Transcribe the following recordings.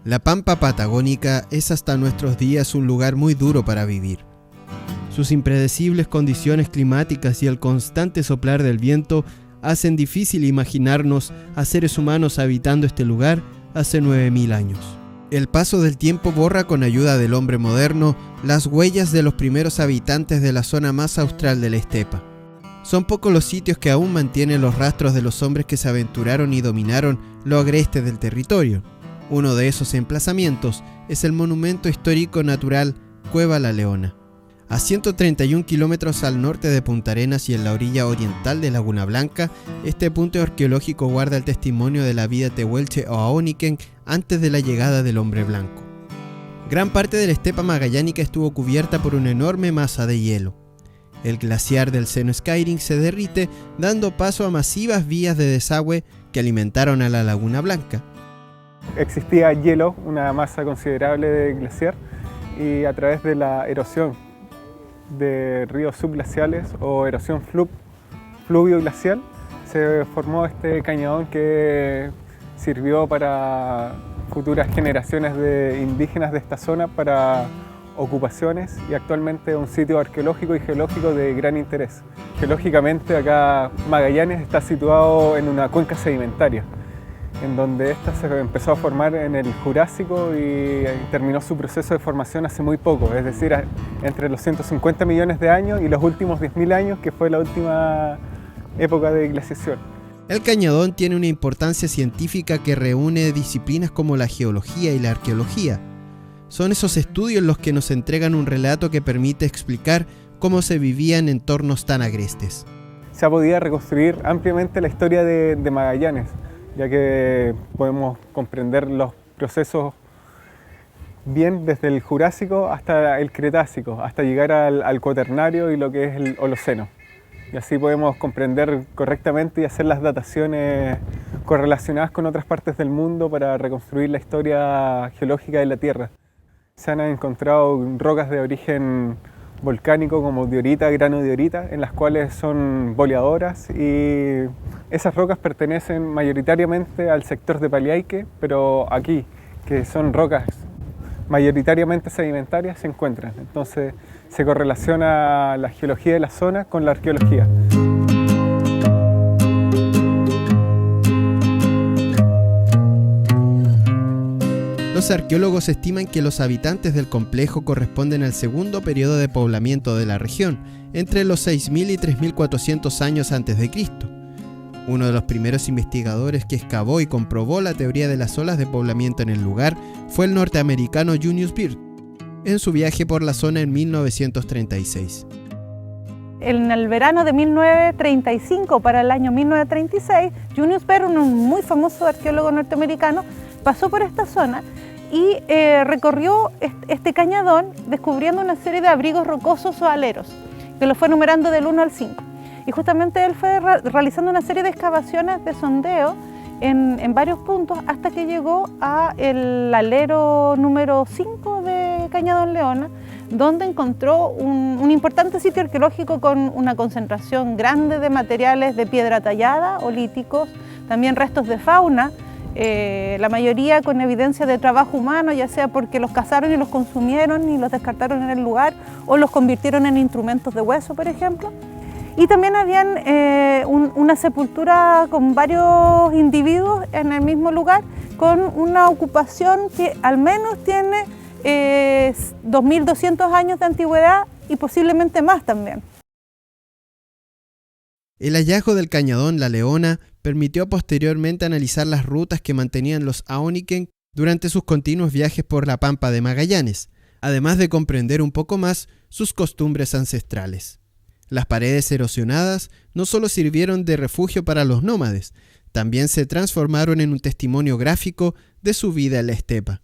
La pampa patagónica es hasta nuestros días un lugar muy duro para vivir. Sus impredecibles condiciones climáticas y el constante soplar del viento hacen difícil imaginarnos a seres humanos habitando este lugar hace 9000 años. El paso del tiempo borra con ayuda del hombre moderno las huellas de los primeros habitantes de la zona más austral de la estepa. Son pocos los sitios que aún mantienen los rastros de los hombres que se aventuraron y dominaron lo agreste del territorio. Uno de esos emplazamientos es el monumento histórico natural Cueva La Leona. A 131 kilómetros al norte de Punta Arenas y en la orilla oriental de Laguna Blanca, este punto arqueológico guarda el testimonio de la vida tehuelche o aóniquen antes de la llegada del hombre blanco. Gran parte de la estepa magallánica estuvo cubierta por una enorme masa de hielo. El glaciar del seno Skyring se derrite, dando paso a masivas vías de desagüe que alimentaron a la Laguna Blanca. Existía hielo, una masa considerable de glaciar, y a través de la erosión de ríos subglaciales o erosión fluvio-glacial se formó este cañadón que sirvió para futuras generaciones de indígenas de esta zona para ocupaciones y actualmente es un sitio arqueológico y geológico de gran interés. Geológicamente acá Magallanes está situado en una cuenca sedimentaria, en donde esta se empezó a formar en el Jurásico y terminó su proceso de formación hace muy poco, es decir, entre los 150 millones de años y los últimos 10.000 años, que fue la última época de glaciación. El cañadón tiene una importancia científica que reúne disciplinas como la geología y la arqueología. Son esos estudios los que nos entregan un relato que permite explicar cómo se vivía en entornos tan agrestes. Se ha podido reconstruir ampliamente la historia de Magallanes, ya que podemos comprender los procesos bien desde el Jurásico hasta el Cretácico, hasta llegar al Cuaternario y lo que es el Holoceno. Y así podemos comprender correctamente y hacer las dataciones correlacionadas con otras partes del mundo para reconstruir la historia geológica de la Tierra. Se han encontrado rocas de origen volcánico como diorita, granodiorita, en las cuales son boleadoras, y esas rocas pertenecen mayoritariamente al sector de Paliaique, pero aquí, que son rocas mayoritariamente sedimentarias, se encuentran. Entonces se correlaciona la geología de la zona con la arqueología. Los arqueólogos estiman que los habitantes del complejo corresponden al segundo periodo de poblamiento de la región, entre los 6.000 y 3.400 años antes de Cristo. Uno de los primeros investigadores que excavó y comprobó la teoría de las olas de poblamiento en el lugar fue el norteamericano Junius Byrd, en su viaje por la zona en 1936. En el verano de 1935 para el año 1936, Junius Byrd, un muy famoso arqueólogo norteamericano, pasó por esta zona y recorrió este cañadón descubriendo una serie de abrigos rocosos o aleros, que lo fue numerando del 1 al 5. Y justamente él fue realizando una serie de excavaciones de sondeo en varios puntos hasta que llegó al alero número 5 de Cañadón Leona, donde encontró un importante sitio arqueológico con una concentración grande de materiales de piedra tallada, olíticos, también restos de fauna, la mayoría con evidencia de trabajo humano, ya sea porque los cazaron y los consumieron y los descartaron en el lugar o los convirtieron en instrumentos de hueso, por ejemplo. Y también habían una sepultura con varios individuos en el mismo lugar, con una ocupación que al menos tiene 2.200 años de antigüedad y posiblemente más también. El hallazgo del cañadón La Leona permitió posteriormente analizar las rutas que mantenían los aóniquen durante sus continuos viajes por la pampa de Magallanes, además de comprender un poco más sus costumbres ancestrales. Las paredes erosionadas no solo sirvieron de refugio para los nómades, también se transformaron en un testimonio gráfico de su vida en la estepa.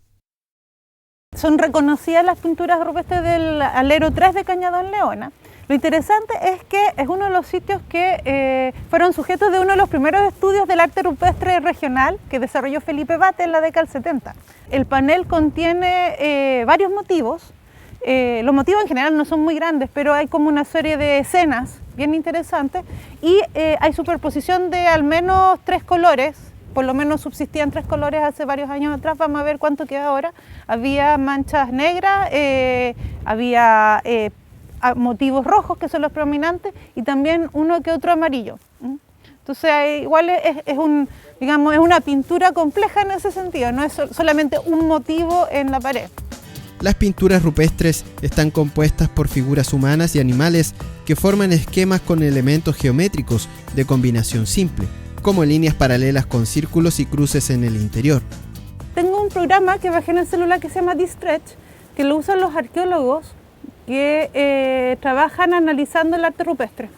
Son reconocidas las pinturas rupestres del alero 3 de Cañadón Leona. Lo interesante es que es uno de los sitios que fueron sujetos de uno de los primeros estudios del arte rupestre regional que desarrolló Felipe Bate en la década del 70. El panel contiene varios motivos. Los motivos en general no son muy grandes, pero hay como una serie de escenas bien interesantes y hay superposición de al menos 3 colores. Por lo menos subsistían 3 colores hace varios años atrás, vamos a ver cuánto queda ahora. Había manchas negras, había motivos rojos, que son los predominantes, y también uno que otro amarillo. Entonces, igual es una pintura compleja en ese sentido, no es solamente un motivo en la pared. Las pinturas rupestres están compuestas por figuras humanas y animales que forman esquemas con elementos geométricos de combinación simple, como líneas paralelas con círculos y cruces en el interior. Tengo un programa que bajé en el celular que se llama D-Stretch, que lo usan los arqueólogos que trabajan analizando el arte rupestre.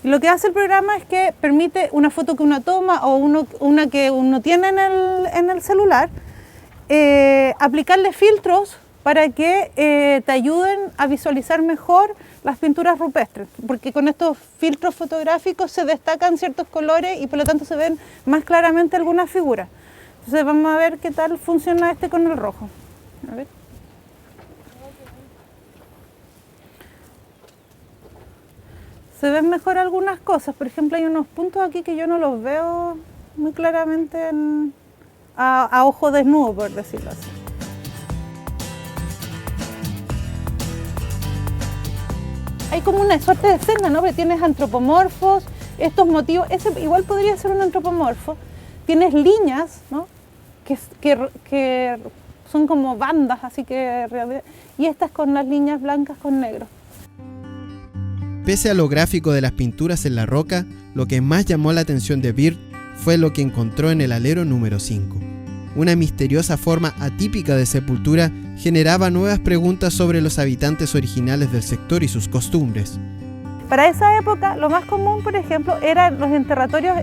Y lo que hace el programa es que permite una foto que uno toma o una que uno tiene en el celular, aplicarle filtros para que te ayuden a visualizar mejor las pinturas rupestres, porque con estos filtros fotográficos se destacan ciertos colores y por lo tanto se ven más claramente algunas figuras. Entonces vamos a ver qué tal funciona este con el rojo. A ver. Se ven mejor algunas cosas, por ejemplo hay unos puntos aquí que yo no los veo muy claramente a ojo desnudo, por decirlo así. Hay como una suerte de escena, ¿no? Porque tienes antropomorfos, estos motivos, ese igual podría ser un antropomorfo. Tienes líneas, ¿no? que son como bandas, así que y estas con las líneas blancas con negro. Pese a lo gráfico de las pinturas en la roca, lo que más llamó la atención de Bird fue lo que encontró en el alero número 5. Una misteriosa forma atípica de sepultura generaba nuevas preguntas sobre los habitantes originales del sector y sus costumbres. Para esa época, lo más común, por ejemplo, eran los enterratorios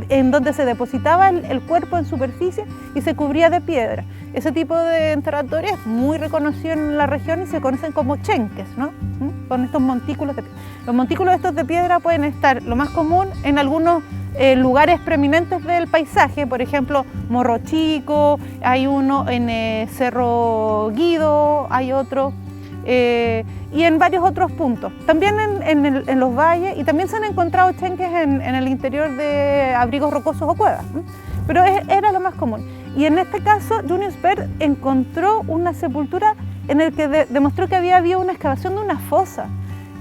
en donde se depositaba el cuerpo en superficie y se cubría de piedra. Ese tipo de enterratorio es muy reconocido en la región y se conocen como chenques, ¿no? Con estos montículos de piedra. Los montículos estos de piedra pueden estar, lo más común, en algunos lugares preeminentes del paisaje, por ejemplo, Morro Chico, hay uno en Cerro Guido, hay otro, y en varios otros puntos. También en los valles, y también se han encontrado chenques en el interior de abrigos rocosos o cuevas, ¿no? Pero era lo más común. Y en este caso, Junius Baird encontró una sepultura en el que demostró que había habido una excavación de una fosa.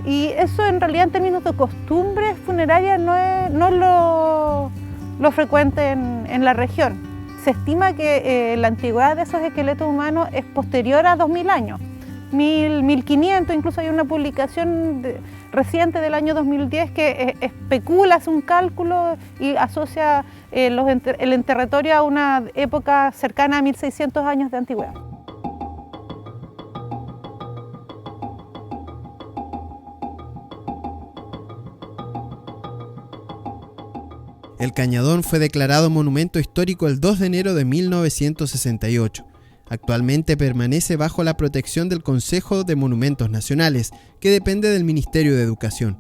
Y eso en realidad en términos de costumbres funerarias no es lo frecuente en la región. Se estima que la antigüedad de esos esqueletos humanos es posterior a 2000 años, 1500, incluso hay una publicación reciente del año 2010 que especula, hace un cálculo y asocia el enterratorio a una época cercana a 1600 años de antigüedad. El Cañadón fue declarado monumento histórico el 2 de enero de 1968. Actualmente permanece bajo la protección del Consejo de Monumentos Nacionales, que depende del Ministerio de Educación.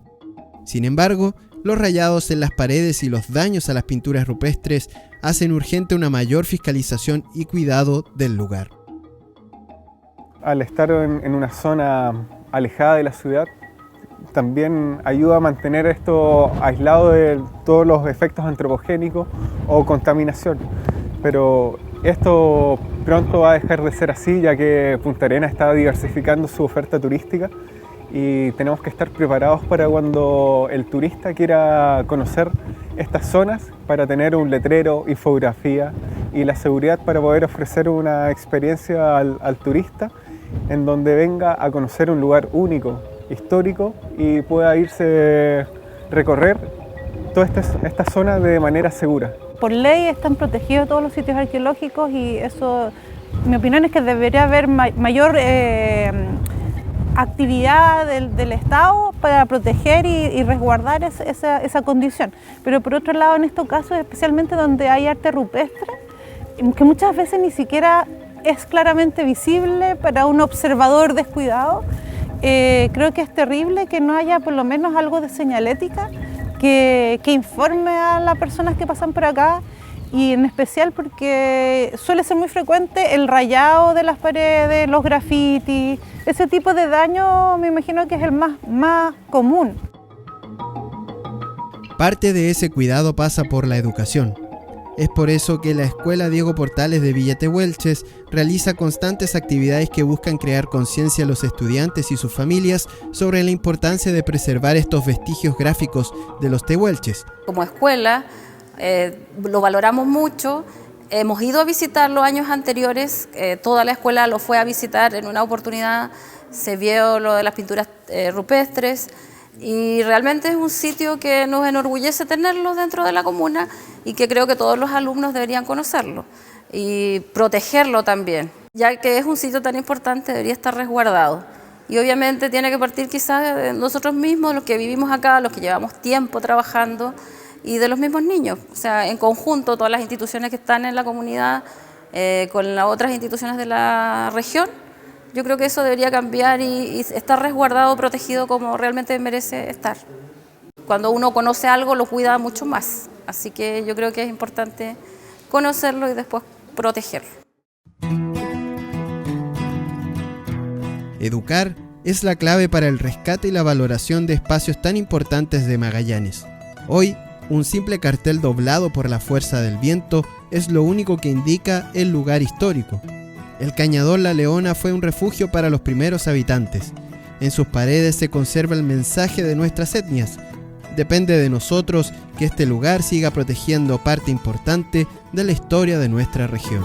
Sin embargo, los rayados en las paredes y los daños a las pinturas rupestres hacen urgente una mayor fiscalización y cuidado del lugar. Al estar en una zona alejada de la ciudad, también ayuda a mantener esto aislado de todos los efectos antropogénicos o contaminación. Pero esto pronto va a dejar de ser así, ya que Punta Arenas está diversificando su oferta turística y tenemos que estar preparados para cuando el turista quiera conocer estas zonas, para tener un letrero, infografía y la seguridad para poder ofrecer una experiencia al turista en donde venga a conocer un lugar único, histórico, y pueda irse recorrer toda esta zona de manera segura. Por ley están protegidos todos los sitios arqueológicos y eso, mi opinión es que debería haber mayor actividad del Estado para proteger y resguardar esa condición. Pero por otro lado, en estos casos, especialmente donde hay arte rupestre, que muchas veces ni siquiera es claramente visible para un observador descuidado. Creo que es terrible que no haya por lo menos algo de señalética que informe a las personas que pasan por acá, y en especial porque suele ser muy frecuente el rayado de las paredes, los grafitis. Ese tipo de daño me imagino que es el más común. Parte de ese cuidado pasa por la educación. Es por eso que la Escuela Diego Portales de Villa Tehuelches realiza constantes actividades que buscan crear conciencia a los estudiantes y sus familias sobre la importancia de preservar estos vestigios gráficos de los tehuelches. Como escuela lo valoramos mucho, hemos ido a visitar los años anteriores, toda la escuela lo fue a visitar en una oportunidad, se vio lo de las pinturas rupestres, y realmente es un sitio que nos enorgullece tenerlo dentro de la comuna y que creo que todos los alumnos deberían conocerlo y protegerlo también, ya que es un sitio tan importante, debería estar resguardado. Y obviamente tiene que partir quizás de nosotros mismos, los que vivimos acá, los que llevamos tiempo trabajando, y de los mismos niños, o sea, en conjunto todas las instituciones que están en la comunidad con las otras instituciones de la región. Yo creo que eso debería cambiar y estar resguardado, protegido como realmente merece estar. Cuando uno conoce algo lo cuida mucho más, así que yo creo que es importante conocerlo y después protegerlo. Educar es la clave para el rescate y la valoración de espacios tan importantes de Magallanes. Hoy, un simple cartel doblado por la fuerza del viento es lo único que indica el lugar histórico. El Cañador La Leona fue un refugio para los primeros habitantes. En sus paredes se conserva el mensaje de nuestras etnias. Depende de nosotros que este lugar siga protegiendo parte importante de la historia de nuestra región.